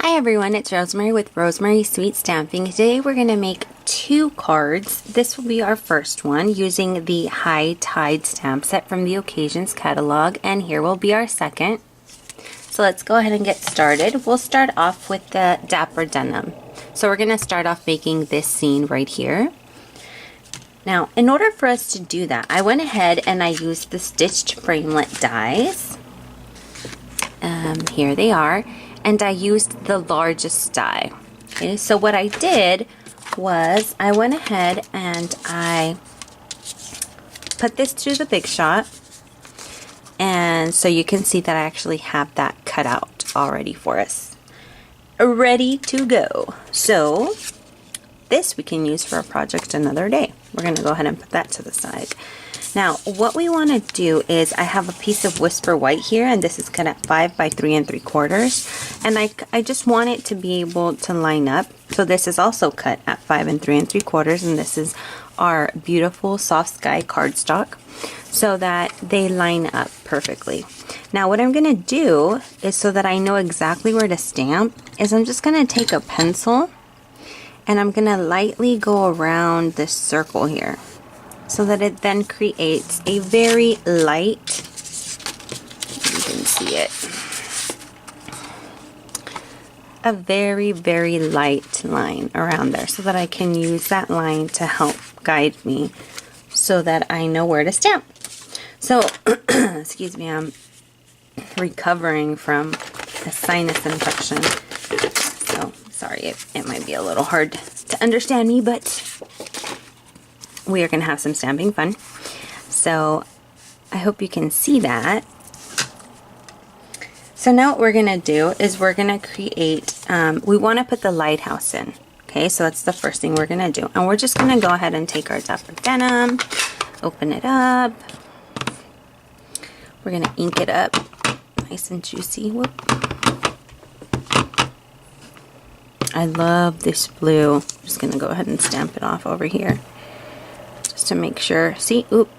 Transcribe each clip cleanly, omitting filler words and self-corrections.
Hi everyone, it's Rosemary with Rosemary Sweet Stamping. Today we're going to make two cards. This will be our first one using the High Tide stamp set from the Occasions catalog, and here will be our second. So let's go ahead and get started. We'll start off with the Dapper Denim. So we're going to start off making this scene right here. Now, in order for us to do that, I went ahead and I used the stitched framelit dies. Here they are. And I used the largest die. Okay, so what I did was I went ahead and I put this through the Big Shot, and so you can see that I actually have that cut out already for us, ready to go. So this we can use for a project another day. We're going to go ahead and put that to the side. Now, what we want to do is I have a piece of Whisper White here, and this is cut at 5 by 3 3/4, and I just want it to be able to line up. So this is also cut at 5 and 3 3/4, and this is our beautiful Soft Sky Cardstock, so that they line up perfectly. Now, what I'm going to do is, so that I know exactly where to stamp, is I'm just going to take a pencil and I'm going to lightly go around this circle here, so that it then creates a very light, you can see it, a very, very light line around there, so that I can use that line to help guide me so that I know where to stamp. So, excuse me, I'm recovering from a sinus infection, so sorry, it might be a little hard to understand me, but we are going to have some stamping fun. So I hope you can see that. So now what we're going to do is we're going to create, we want to put the lighthouse in. Okay, so that's the first thing we're going to do. And we're just going to go ahead and take our Dapper Denim, open it up. We're going to ink it up nice and juicy. Whoop. I love this blue. I'm just going to go ahead and stamp it off over here, just to make sure. See, oop,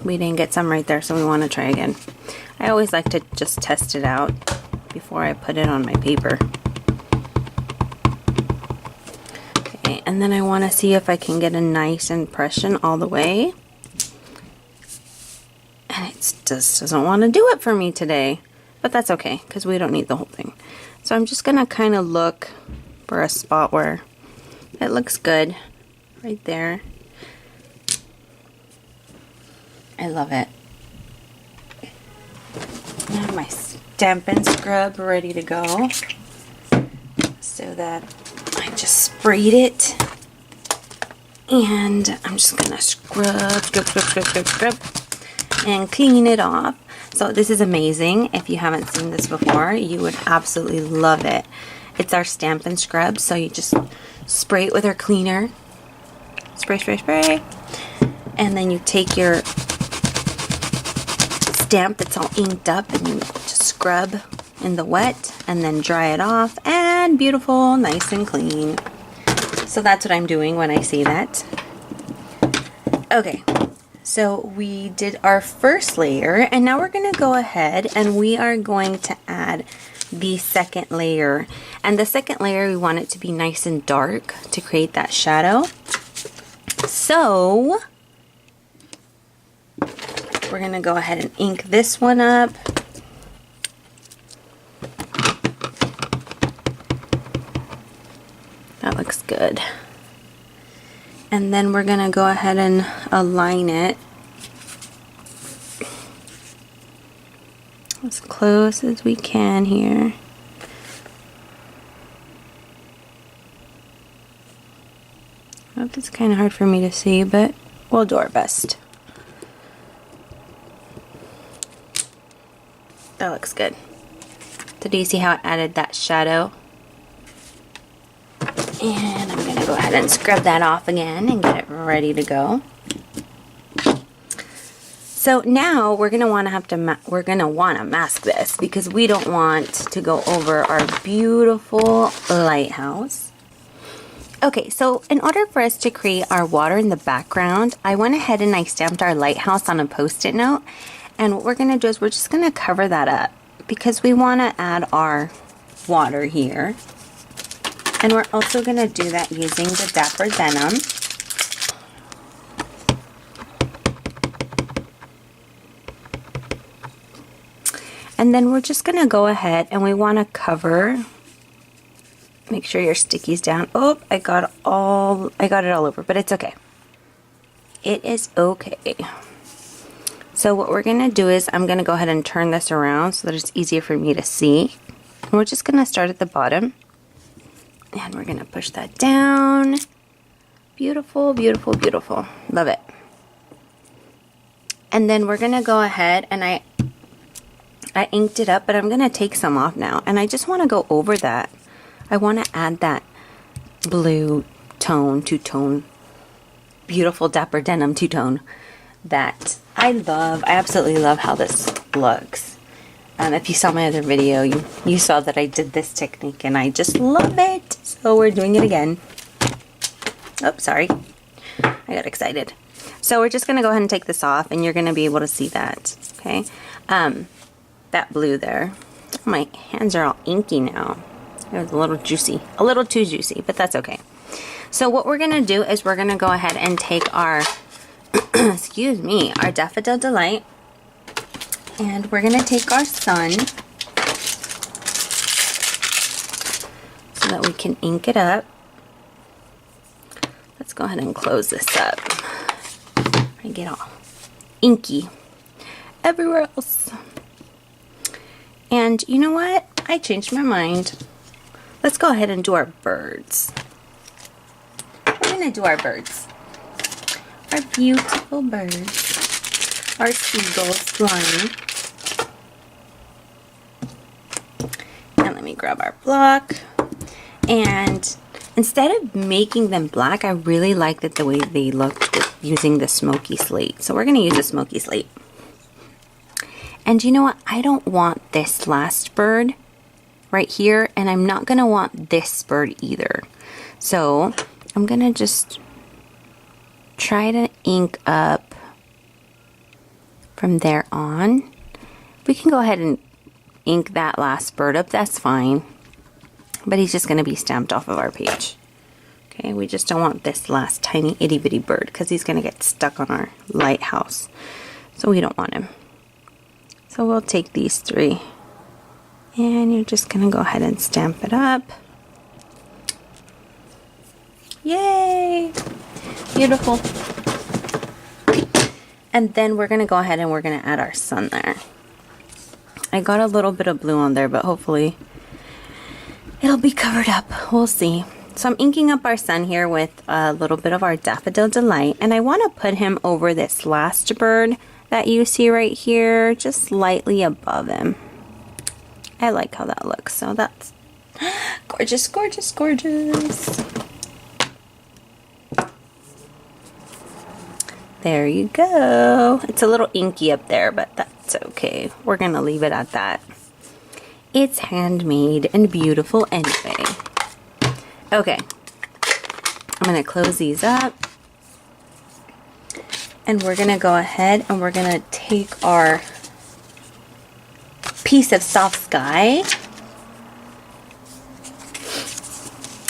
we didn't get some right there, so we want to try again. I always like to just test it out before I put it on my paper. Okay, and then I want to see if I can get a nice impression all the way. And it just doesn't want to do it for me today. But that's okay, because we don't need the whole thing. So I'm just going to kind of look for a spot where it looks good. Right there. I love it. I have my Stampin' Scrub ready to go, so that I just sprayed it, and I'm just gonna scrub, and clean it off. So this is amazing. If you haven't seen this before, you would absolutely love it. It's our Stampin' Scrub, so you just spray it with our cleaner. Spray, spray, spray. And then you take your stamp that's all inked up and you just scrub in the wet and then dry it off, and beautiful, nice and clean. So that's what I'm doing when I say that. Okay, so we did our first layer, and now we're going to go ahead and we are going to add the second layer. And the second layer, we want it to be nice and dark to create that shadow. So we're going to go ahead and ink this one up. That looks good. And then we're going to go ahead and align it as close as we can here. I hope it's kind of hard for me to see, but we'll do our best. That looks good. So do you see how it added that shadow? And I'm going to go ahead and scrub that off again and get it ready to go. So now we're going to want to mask this, because we don't want to go over our beautiful lighthouse. Okay, so in order for us to create our water in the background, I went ahead and I stamped our lighthouse on a post-it note. And what we're going to do is we're just going to cover that up, because we want to add our water here. And we're also going to do that using the Dapper Denim. And then we're just going to go ahead and we want to cover, make sure your sticky's down. Oh, I got it all over, but it's okay. It is okay. So what we're going to do is I'm going to go ahead and turn this around so that it's easier for me to see. And we're just going to start at the bottom. And we're going to push that down. Beautiful, beautiful, beautiful. Love it. And then we're going to go ahead and I inked it up, but I'm going to take some off now. And I just want to go over that. I want to add that blue tone, two-tone, beautiful Dapper Denim two-tone that I love. I absolutely love how this looks. If you saw my other video, you saw that I did this technique and I just love it. So we're doing it again. Oh, sorry. I got excited. So we're just going to go ahead and take this off and you're going to be able to see that. Okay. That blue there. My hands are all inky now. It was a little juicy. A little too juicy, but that's okay. So what we're going to do is we're going to go ahead and take our, excuse me, our Daffodil Delight. And we're going to take our sun so that we can ink it up. Let's go ahead and close this up. I get all inky everywhere else. And you know what? I changed my mind. Let's go ahead and do our birds. We're going to do our birds. Our beautiful birds. Our seagulls flying. And let me grab our block. And instead of making them black, I really liked it the way they looked with using the Smoky Slate. So we're going to use the Smoky Slate. And you know what? I don't want this last bird right here, and I'm not going to want this bird either. So I'm going to just try to ink up from there on. We can go ahead and ink that last bird up, that's fine. But he's just going to be stamped off of our page. Okay, we just don't want this last tiny itty bitty bird because he's going to get stuck on our lighthouse. So we don't want him. So we'll take these three and you're just going to go ahead and stamp it up. Yay! Beautiful. And then we're going to go ahead and we're going to add our sun there. I got a little bit of blue on there, but hopefully it'll be covered up. We'll see. So I'm inking up our sun here with a little bit of our Daffodil Delight, and I want to put him over this last bird that you see right here, just slightly above him. I like how that looks, so that's gorgeous, gorgeous, gorgeous. There you go. It's a little inky up there, but that's okay. We're gonna leave it at that. It's handmade and beautiful anyway. Okay, I'm gonna close these up. And we're going to go ahead and we're going to take our piece of Soft Sky.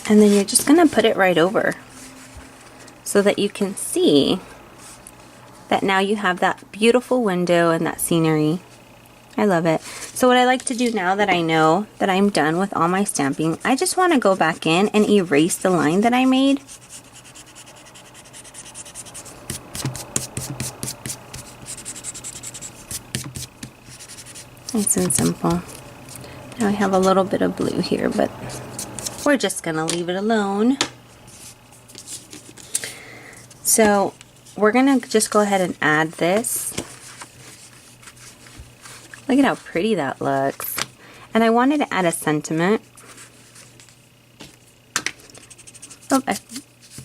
And then you're just going to put it right over so that you can see that now you have that beautiful window and that scenery. I love it. So what I like to do now that I know that I'm done with all my stamping, I just want to go back in and erase the line that I made. Nice and simple. Now I have a little bit of blue here, but we're just going to leave it alone. So we're going to just go ahead and add this. Look at how pretty that looks. And I wanted to add a sentiment. Oh,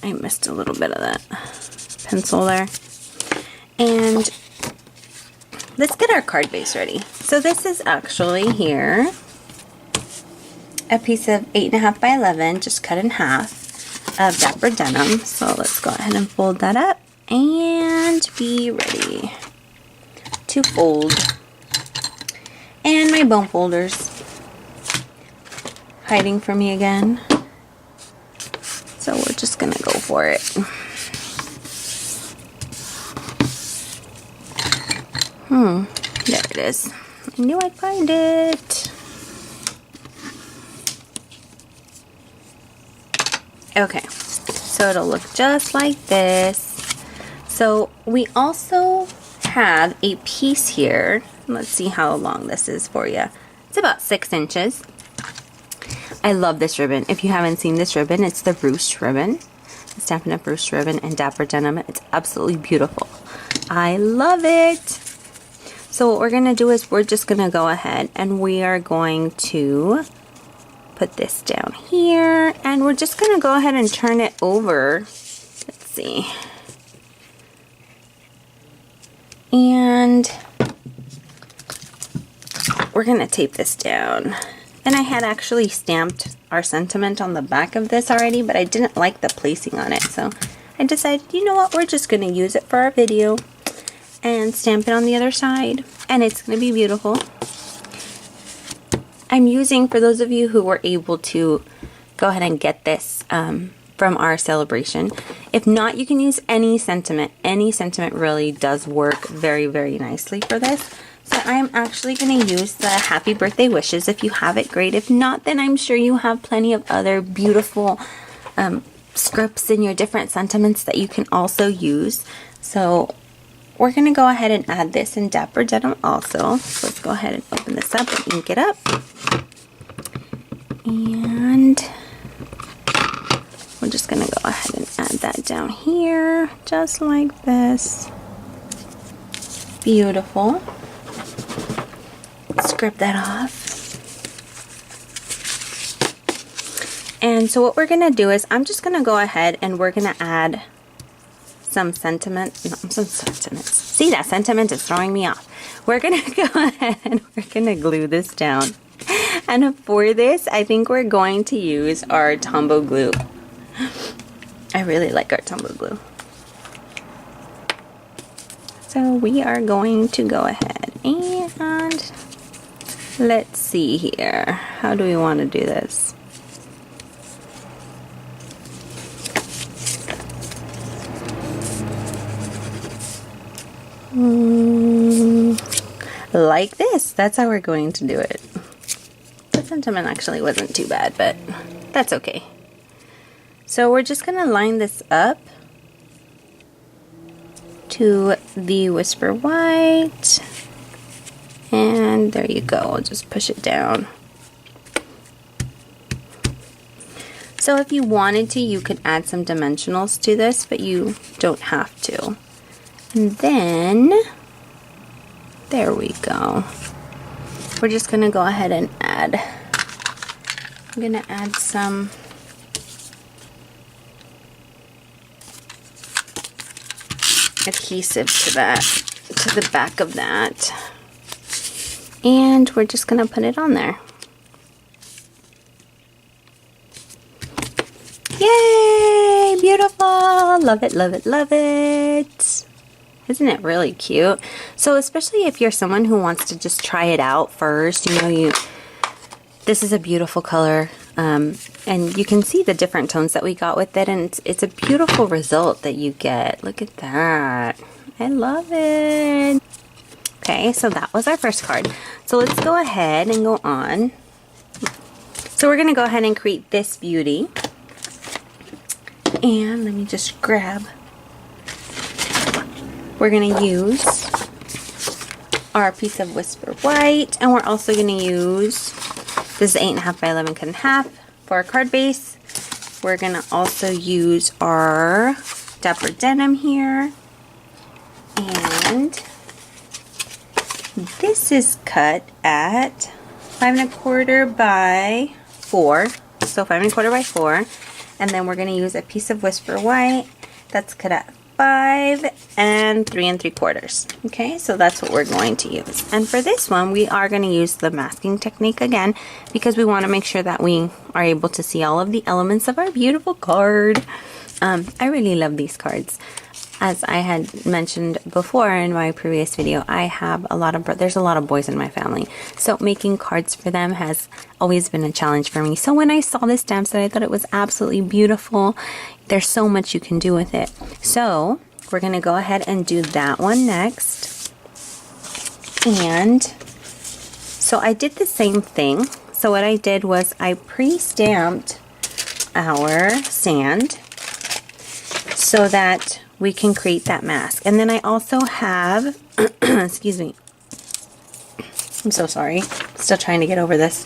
I missed a little bit of that pencil there. And let's get our card base ready. So this is actually here a piece of 8.5 by 11, just cut in half, of Dapper Denim. So let's go ahead and fold that up and be ready to fold. And my bone folders hiding from me again. for it. There it is. I knew I'd find it. Okay, so it'll look just like this. So we also have a piece here. Let's see how long this is for you. It's about 6 inches. I love this ribbon. If you haven't seen this ribbon, it's the ruched ribbon. The Stampin' Up! Ruched ribbon in Dapper Denim. It's absolutely beautiful. I love it. So what we're going to do is we're just going to go ahead and we are going to put this down here, and we're just going to go ahead and turn it over. Let's see. And we're going to tape this down. And I had actually stamped our sentiment on the back of this already, but I didn't like the placing on it. So I decided, you know what, we're just going to use it for our video and stamp it on the other side. And it's going to be beautiful. I'm using, for those of you who were able to go ahead and get this from our celebration. If not, you can use any sentiment. Any sentiment really does work very, very nicely for this. So I'm actually going to use the Happy Birthday Wishes. If you have it, great. If not, then I'm sure you have plenty of other beautiful scripts in your different sentiments that you can also use. So we're going to go ahead and add this in Dapper Denim also. So let's go ahead and open this up and ink it up. And we're just going to go ahead and add that down here, just like this. Beautiful. Scrub that off. And so what we're going to do is I'm just going to go ahead and we're going to add some sentiments. See, that sentiment is throwing me off. We're going to go ahead and we're going to glue this down. And for this, I think we're going to use our Tombow glue. I really like our Tombow glue. So we are going to go ahead and let's see here. How do we want to do this? Like this. That's how we're going to do it. The sentiment actually wasn't too bad, but that's okay. So we're just going to line this up to the Whisper White. And there you go. I'll just push it down. So if you wanted to, you could add some dimensionals to this, but you don't have to. And then, there we go. We're just going to go ahead and add, I'm going to add some adhesive to that, to the back of that. And we're just going to put it on there. Yay! Beautiful! Love it, love it, love it! Isn't it really cute? So especially if you're someone who wants to just try it out first, you know, this is a beautiful color. And you can see the different tones that we got with it, and it's a beautiful result that you get. Look at that. I love it. Okay, so that was our first card. So let's go ahead and go on. So we're going to go ahead and create this beauty. And let me just grab. We're going to use our piece of Whisper White, and we're also going to use, this is 8.5 by 11 cut in half for our card base. We're going to also use our Dapper Denim here. And this is cut at 5 1/4 by 4. So 5 1/4 by 4. And then we're going to use a piece of Whisper White that's cut at 5 and 3 3/4. Okay, so that's what we're going to use. And for this one, we are going to use the masking technique again, because we want to make sure that we are able to see all of the elements of our beautiful card. I really love these cards. as I had mentioned before in my previous video, I have there's a lot of boys in my family. So making cards for them has always been a challenge for me. So when I saw this stamp set, I thought it was absolutely beautiful. There's so much you can do with it. So we're going to go ahead and do that one next. And so I did the same thing. So what I did was I pre-stamped our sand so that we can create that mask. And then I also have, excuse me, I'm so sorry, still trying to get over this.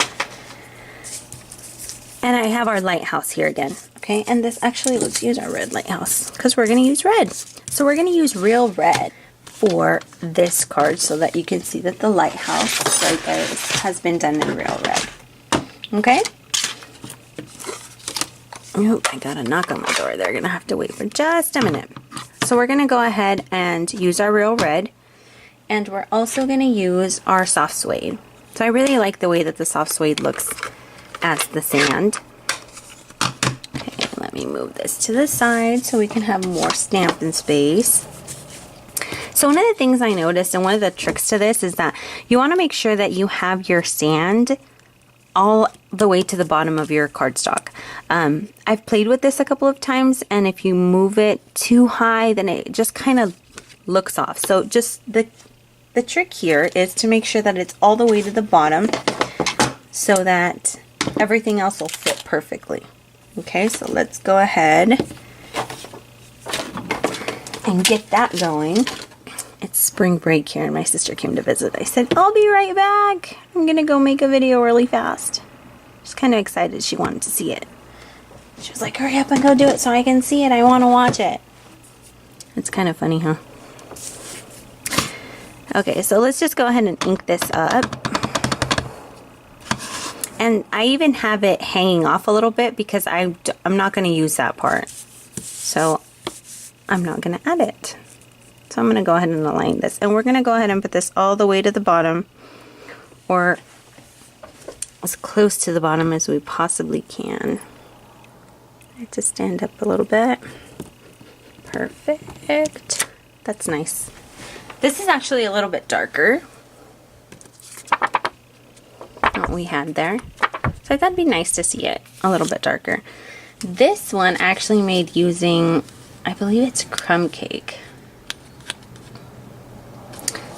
And I have our lighthouse here again, okay? And this actually, let's use our red lighthouse because we're gonna use red. So we're gonna use Real Red for this card so that you can see that the lighthouse right there has been done in Real Red, okay? Oh, I got a knock on my door. They're gonna have to wait for just a minute. So we're gonna go ahead and use our Real Red, and we're also gonna use our soft suede. So I really like the way that the soft suede looks as the sand. Okay, let me move this to the side so we can have more stamping space. So one of the things I noticed, and one of the tricks to this, is that you want to make sure that you have your sand all the way to the bottom of your cardstock. I've played with this a couple of times, and if you move it too high, then it just kind of looks off. So just the trick here is to make sure that it's all the way to the bottom so that everything else will fit perfectly. Okay, so let's go ahead and get that going. It's spring break here and my sister came to visit. I said, I'll be right back. I'm gonna go make a video really fast. She's kind of excited. She wanted to see it. She was like, hurry up and go do it so I can see it. I want to watch it. It's kind of funny, huh? Okay, so let's just go ahead and ink this up. And I even have it hanging off a little bit because I'm not going to use that part. So I'm not going to add it. So I'm going to go ahead and align this. And we're going to go ahead and put this all the way to the bottom, or as close to the bottom as we possibly can. I have to stand up a little bit. Perfect. That's nice. This is actually a little bit darker than what we had there. So I thought it'd be nice to see it a little bit darker. This one actually made using, I believe it's crumb cake.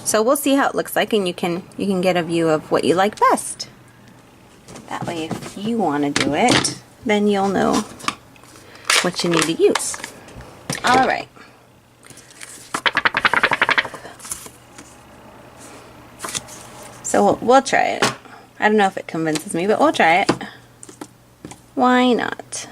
So we'll see how it looks like, and you can get a view of what you like best. That way, if you want to do it, then you'll know what you need to use. All right. So we'll try it. I don't know if it convinces me, but we'll try it. Why not?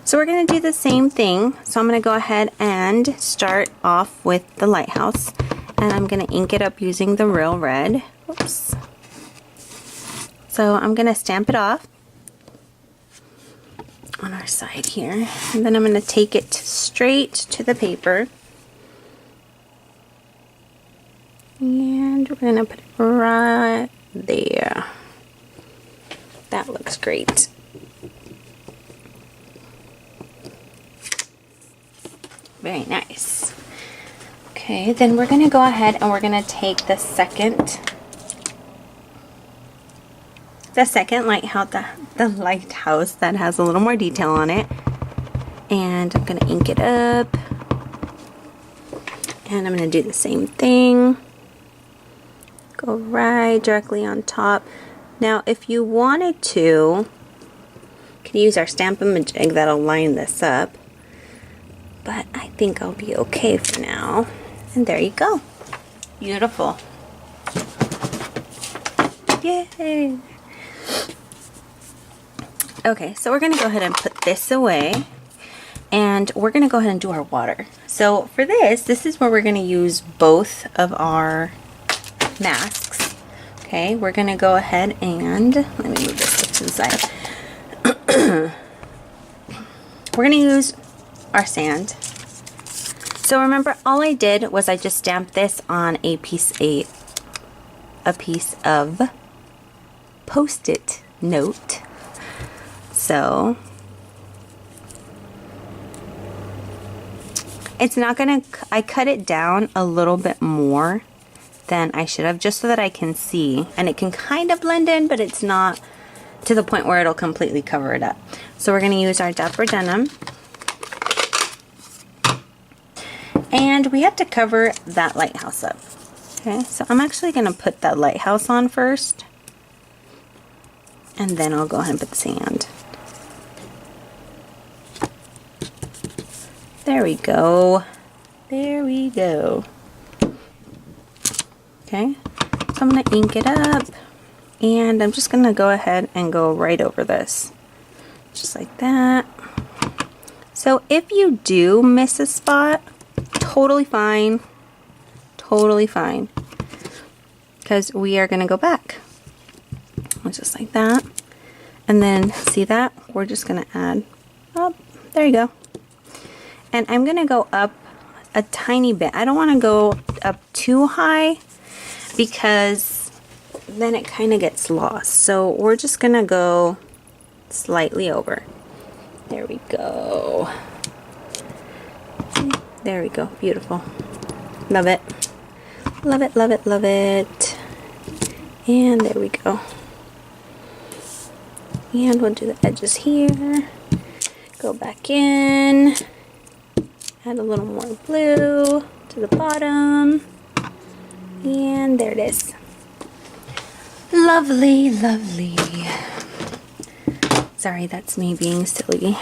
So we're going to do the same thing. So I'm going to go ahead and start off with the lighthouse. And I'm going to ink it up using the Real Red. Oops. So I'm going to stamp it off on our side here. And then I'm going to take it straight to the paper. And we're going to put it right there. That looks great. Very nice. Okay, then we're going to go ahead and we're going to take the second lighthouse, the lighthouse that has a little more detail on it, and I'm going to ink it up, and I'm going to do the same thing. Go right directly on top. Now, if you wanted to, you could use our Stampin' Majig that'll line this up, but I think I'll be okay for now. And there you go. Beautiful. Yay! Okay, so we're going to go ahead and put this away, and we're going to go ahead and do our water. So for this is where we're going to use both of our masks. Okay, we're going to go ahead and, let me move this up to the side. We're going to use our sand. So remember, all I did was I just stamped this on a piece of Post-it note. So It's not gonna, I cut it down a little bit more than I should have, just so that I can see, and it can kind of blend in, but it's not to the point where it'll completely cover it up. So we're gonna use our Dapper Denim, and we have to cover that lighthouse up. Okay, so I'm actually gonna put that lighthouse on first, and then I'll go ahead and put the sand. There we go. There we go. Okay, so I'm going to ink it up, and I'm just going to go ahead and go right over this. Just like that. So if you do miss a spot, totally fine. Totally fine. Because we are going to go back. Just like that. And then, see that? We're just going to add up. There you go. And I'm going to go up a tiny bit. I don't want to go up too high, because then it kind of gets lost. So we're just gonna go slightly over. There we go. There we go. Beautiful. Love it. Love it, love it, love it. And there we go. And we'll do the edges here. Go back in. Add a little more blue to the bottom. And there it is. Lovely, lovely. Sorry, that's me being silly.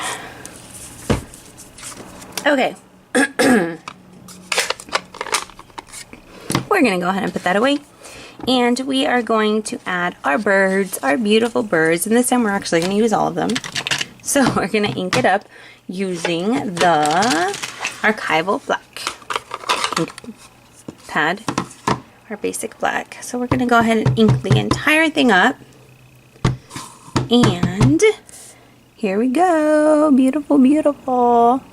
Okay. We're going to go ahead and put that away. And we are going to add our birds, our beautiful birds. And this time we're actually going to use all of them. So we're going to ink it up using the Archival black ink pad. Our basic black. So we're going to go ahead and ink the entire thing up. And here we go. Beautiful, beautiful.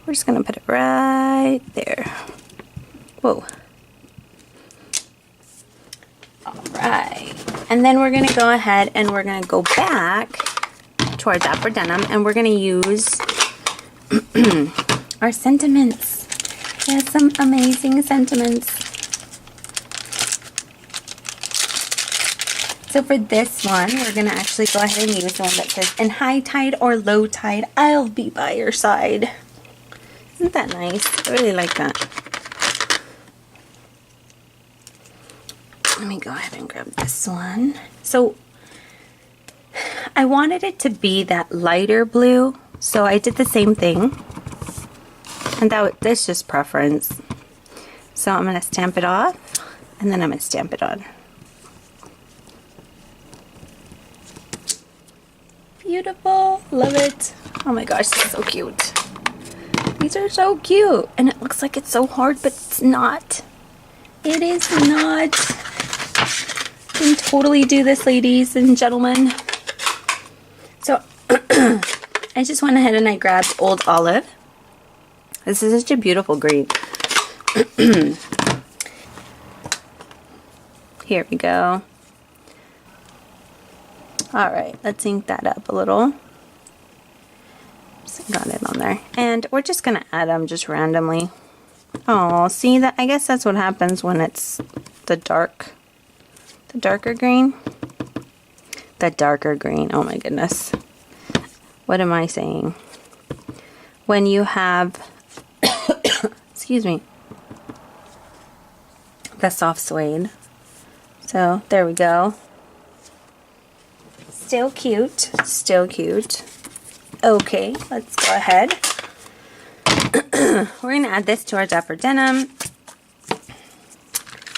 We're just going to put it right there. Whoa. Alright. And then we're going to go ahead and we're going to go back to our Dapper Denim, and we're going to use our sentiments. We have some amazing sentiments. So for this one, we're going to actually go ahead and use the one that says, "In high tide or low tide, I'll be by your side." Isn't that nice? I really like that. Let me go ahead and grab this one. So I wanted it to be that lighter blue, so I did the same thing. And that's just preference. So I'm going to stamp it off, and then I'm going to stamp it on. Beautiful. Love it. Oh my gosh, this is so cute. These are so cute. And it looks like it's so hard, but it's not. It is not. You can totally do this, ladies and gentlemen. So I just went ahead and I grabbed Old Olive. This is such a beautiful green. Here we go. Alright, let's ink that up a little. Just got it on there. And we're just going to add them just randomly. Oh, see that? I guess that's what happens when it's the darker green. The darker green. Oh my goodness. What am I saying? When you have, excuse me, the soft suede. So there we go. Still cute. Still cute. Okay, let's go ahead. We're going to add this to our Dapper Denim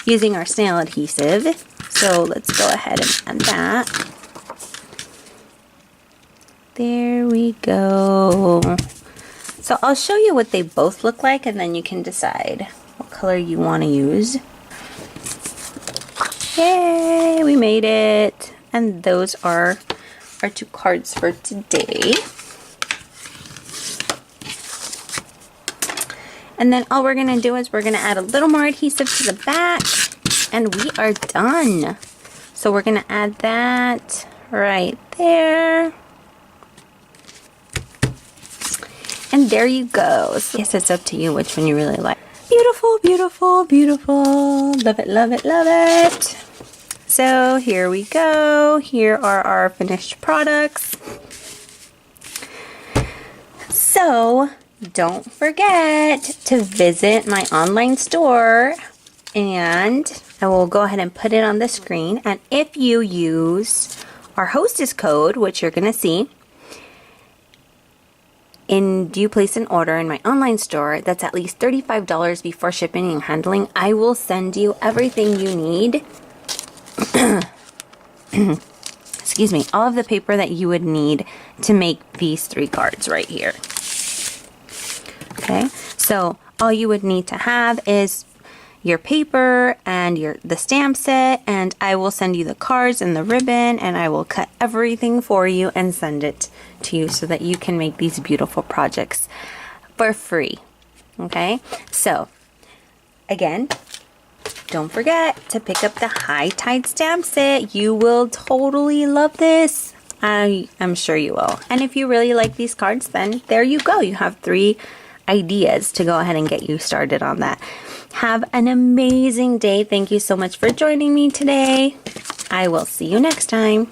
using our snail adhesive. So let's go ahead and add that. There we go. So I'll show you what they both look like, and then you can decide what color you want to use. Yay, we made it. And those are our two cards for today. And then all we're going to do is we're going to add a little more adhesive to the back, and we are done. So we're going to add that right there. And there you go. So I guess it's up to you which one you really like. Beautiful, beautiful, beautiful. Love it, love it, love it. So here we go. Here are our finished products. So don't forget to visit my online store, and I will go ahead and put it on the screen. And if you use our hostess code, which you're going to see, and you place an order in my online store that's at least $35 before shipping and handling, I will send you everything you need. Excuse me, all of the paper that you would need to make these 3 cards right here. Okay, so all you would need to have is your paper and the stamp set, and I will send you the cards and the ribbon, and I will cut everything for you and send it to you so that you can make these beautiful projects for free. Okay, so again, don't forget to pick up the High Tide stamp set. You will totally love this. I'm sure you will. And if you really like these cards, then there you go. You have 3 ideas to go ahead and get you started on that. Have an amazing day. Thank you so much for joining me today. I will see you next time.